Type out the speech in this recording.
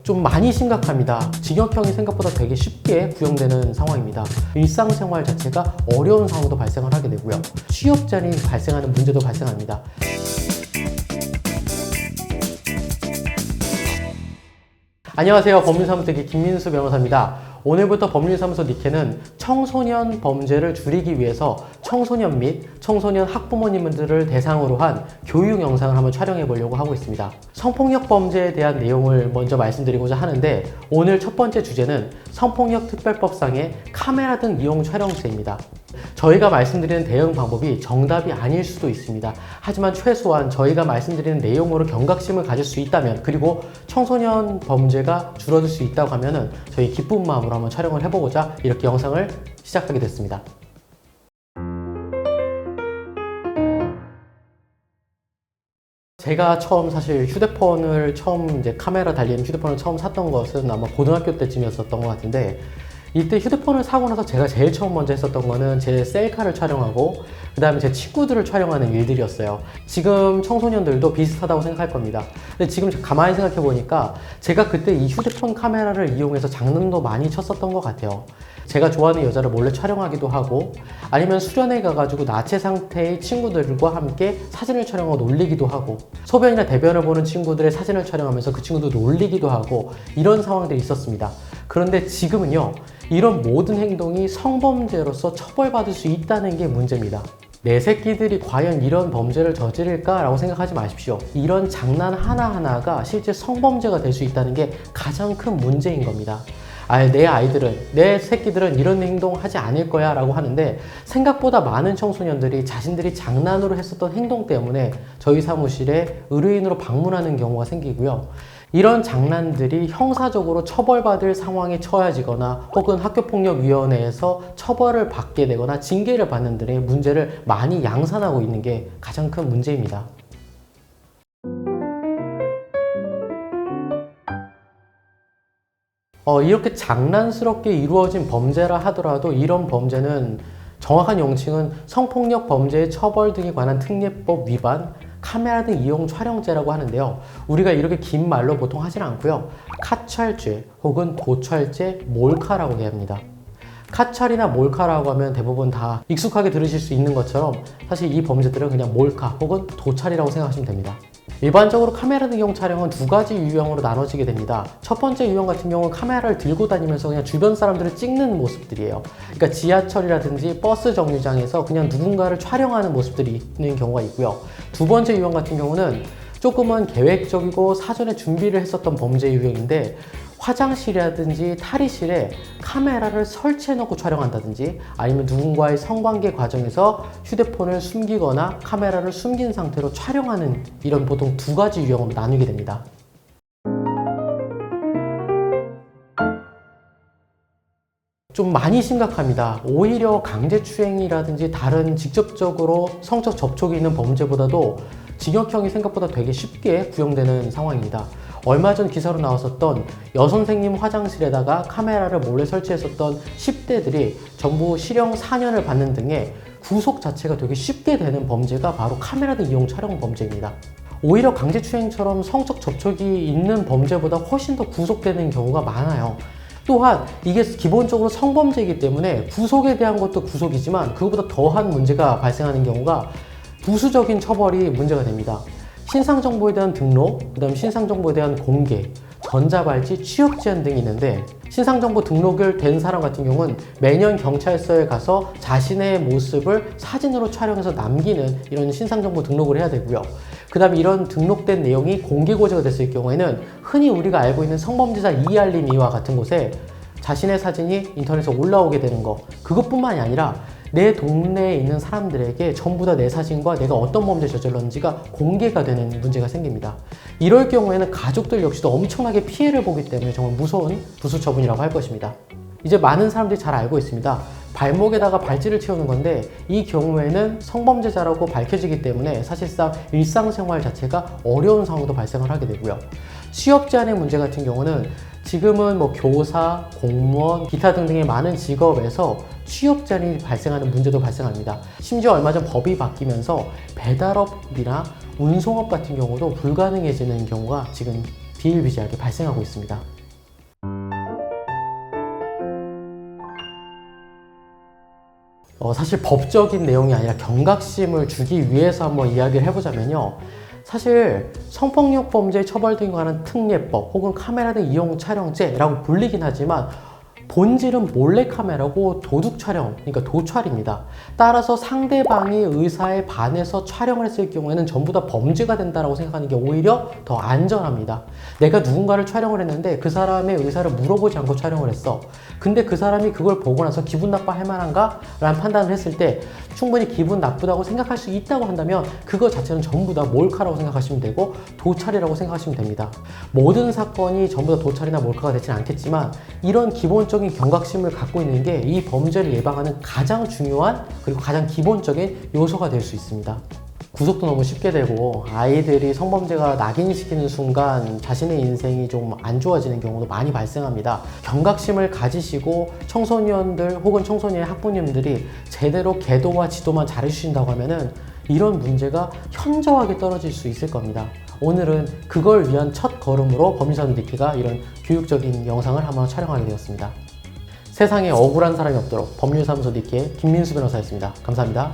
좀 많이 심각합니다. 징역형이 생각보다 되게 쉽게 구형되는 상황입니다. 일상생활 자체가 어려운 상황도 발생을 하게 되고요. 취업 제한이 발생하는 문제도 발생합니다. 안녕하세요. 법률사무소의 김민수 변호사입니다. 오늘부터 법률사무소 니케는 청소년 범죄를 줄이기 위해서 청소년 및 청소년 학부모님들을 대상으로 한 교육 영상을 한번 촬영해 보려고 하고 있습니다. 성폭력 범죄에 대한 내용을 먼저 말씀드리고자 하는데, 오늘 첫 번째 주제는 성폭력 특별법상의 카메라 등 이용 촬영죄입니다. 저희가 말씀드리는 대응 방법이 정답이 아닐 수도 있습니다. 하지만 최소한 저희가 말씀드리는 내용으로 경각심을 가질 수 있다면, 그리고 청소년 범죄가 줄어들 수 있다고 하면은 저희 기쁜 마음으로 한번 촬영을 해보고자 이렇게 영상을 시작하게 됐습니다. 제가 사실 휴대폰을 이제 카메라 달린 휴대폰을 처음 샀던 것은 아마 고등학교 때쯤이었었던 것 같은데, 이때 휴대폰을 사고 나서 제가 제일 처음 먼저 했었던 거는 제 셀카를 촬영하고 그 다음에 제 친구들을 촬영하는 일들이었어요. 지금 청소년들도 비슷하다고 생각할 겁니다. 근데 지금 가만히 생각해 보니까 제가 그때 이 휴대폰 카메라를 이용해서 장난도 많이 쳤었던 것 같아요. 제가 좋아하는 여자를 몰래 촬영하기도 하고, 아니면 수련회 가가지고 나체 상태의 친구들과 함께 사진을 촬영하고 놀리기도 하고, 소변이나 대변을 보는 친구들의 사진을 촬영하면서 그 친구들 놀리기도 하고, 이런 상황들이 있었습니다. 그런데 지금은요, 이런 모든 행동이 성범죄로서 처벌받을 수 있다는 게 문제입니다. 내 새끼들이 과연 이런 범죄를 저지를까? 라고 생각하지 마십시오. 이런 장난 하나하나가 실제 성범죄가 될 수 있다는 게 가장 큰 문제인 겁니다. 내 새끼들은 이런 행동 하지 않을 거야 라고 하는데, 생각보다 많은 청소년들이 자신들이 장난으로 했었던 행동 때문에 저희 사무실에 의뢰인으로 방문하는 경우가 생기고요. 이런 장난들이 형사적으로 처벌받을 상황에 처해지거나 혹은 학교폭력위원회에서 처벌을 받게 되거나 징계를 받는 등의 문제를 많이 양산하고 있는 게 가장 큰 문제입니다. 이렇게 장난스럽게 이루어진 범죄라 하더라도 이런 범죄는 정확한 명칭은 성폭력 범죄의 처벌 등에 관한 특례법 위반, 카메라 등 이용 촬영죄라고 하는데요. 우리가 이렇게 긴 말로 보통 하진 않고요. 카찰죄 혹은 도찰죄, 몰카라고 얘기합니다. 카찰이나 몰카라고 하면 대부분 다 익숙하게 들으실 수 있는 것처럼 사실 이 범죄들은 그냥 몰카 혹은 도찰이라고 생각하시면 됩니다. 일반적으로 카메라 등 이용 촬영은 두 가지 유형으로 나눠지게 됩니다. 첫 번째 유형 같은 경우는 카메라를 들고 다니면서 그냥 주변 사람들을 찍는 모습들이에요. 그러니까 지하철이라든지 버스 정류장에서 그냥 누군가를 촬영하는 모습들이 있는 경우가 있고요. 두 번째 유형 같은 경우는 조금은 계획적이고 사전에 준비를 했었던 범죄 유형인데, 화장실이라든지 탈의실에 카메라를 설치해 놓고 촬영한다든지, 아니면 누군가의 성관계 과정에서 휴대폰을 숨기거나 카메라를 숨긴 상태로 촬영하는, 이런 보통 두 가지 유형으로 나누게 됩니다. 좀 많이 심각합니다. 오히려 강제추행이라든지 다른 직접적으로 성적 접촉이 있는 범죄보다도 징역형이 생각보다 되게 쉽게 구형되는 상황입니다. 얼마 전 기사로 나왔었던 여선생님 화장실에다가 카메라를 몰래 설치했었던 10대들이 전부 실형 4년을 받는 등의 구속 자체가 되게 쉽게 되는 범죄가 바로 카메라 등 이용 촬영 범죄입니다. 오히려 강제추행처럼 성적 접촉이 있는 범죄보다 훨씬 더 구속되는 경우가 많아요. 또한 이게 기본적으로 성범죄이기 때문에 구속에 대한 것도 구속이지만 그것보다 더한 문제가 발생하는 경우가 부수적인 처벌이 문제가 됩니다. 신상정보에 대한 등록, 그 다음 신상정보에 대한 공개, 전자발찌, 취업제한 등이 있는데, 신상정보 등록을 된 사람 같은 경우는 매년 경찰서에 가서 자신의 모습을 사진으로 촬영해서 남기는 이런 신상정보 등록을 해야 되고요. 그 다음에 이런 등록된 내용이 공개고지가 됐을 경우에는 흔히 우리가 알고 있는 성범죄자 이알림이와 같은 곳에 자신의 사진이 인터넷에 올라오게 되는 거, 그것뿐만이 아니라 내 동네에 있는 사람들에게 전부 다 내 사진과 내가 어떤 범죄 저질렀는지가 공개가 되는 문제가 생깁니다. 이럴 경우에는 가족들 역시도 엄청나게 피해를 보기 때문에 정말 무서운 부수 처분이라고 할 것입니다. 이제 많은 사람들이 잘 알고 있습니다. 발목에다가 발찌를 채우는 건데, 이 경우에는 성범죄자라고 밝혀지기 때문에 사실상 일상생활 자체가 어려운 상황도 발생을 하게 되고요. 취업 제한의 문제 같은 경우는 지금은 교사, 공무원, 기타 등등의 많은 직업에서 취업 제한이 발생하는 문제도 발생합니다. 심지어 얼마 전 법이 바뀌면서 배달업이나 운송업 같은 경우도 불가능해지는 경우가 지금 비일비재하게 발생하고 있습니다. 사실 법적인 내용이 아니라 경각심을 주기 위해서 한번 이야기를 해보자면요. 사실 성폭력 범죄 처벌 등에 관한 특례법 혹은 카메라 등 이용 촬영죄라고 불리긴 하지만 본질은 몰래카메라고 도둑 촬영, 그러니까 도촬입니다. 따라서 상대방이 의사에 반해서 촬영을 했을 경우에는 전부 다 범죄가 된다고 생각하는 게 오히려 더 안전합니다. 내가 누군가를 촬영을 했는데 그 사람의 의사를 물어보지 않고 촬영을 했어. 근데 그 사람이 그걸 보고 나서 기분 나빠할 만한가? 라는 판단을 했을 때 충분히 기분 나쁘다고 생각할 수 있다고 한다면 그거 자체는 전부 다 몰카라고 생각하시면 되고 도찰이라고 생각하시면 됩니다. 모든 사건이 전부 다 도찰이나 몰카가 되지는 않겠지만 이런 기본적인 경각심을 갖고 있는 게 이 범죄를 예방하는 가장 중요한 그리고 가장 기본적인 요소가 될 수 있습니다. 구속도 너무 쉽게 되고 아이들이 성범죄가 낙인시키는 순간 자신의 인생이 좀 안 좋아지는 경우도 많이 발생합니다. 경각심을 가지시고 청소년들 혹은 청소년의 학부모님들이 제대로 계도와 지도만 잘해주신다고 하면은 이런 문제가 현저하게 떨어질 수 있을 겁니다. 오늘은 그걸 위한 첫 걸음으로 법률사무소 니키가 이런 교육적인 영상을 한번 촬영하게 되었습니다. 세상에 억울한 사람이 없도록 법률사무소 니키의 김민수 변호사였습니다. 감사합니다.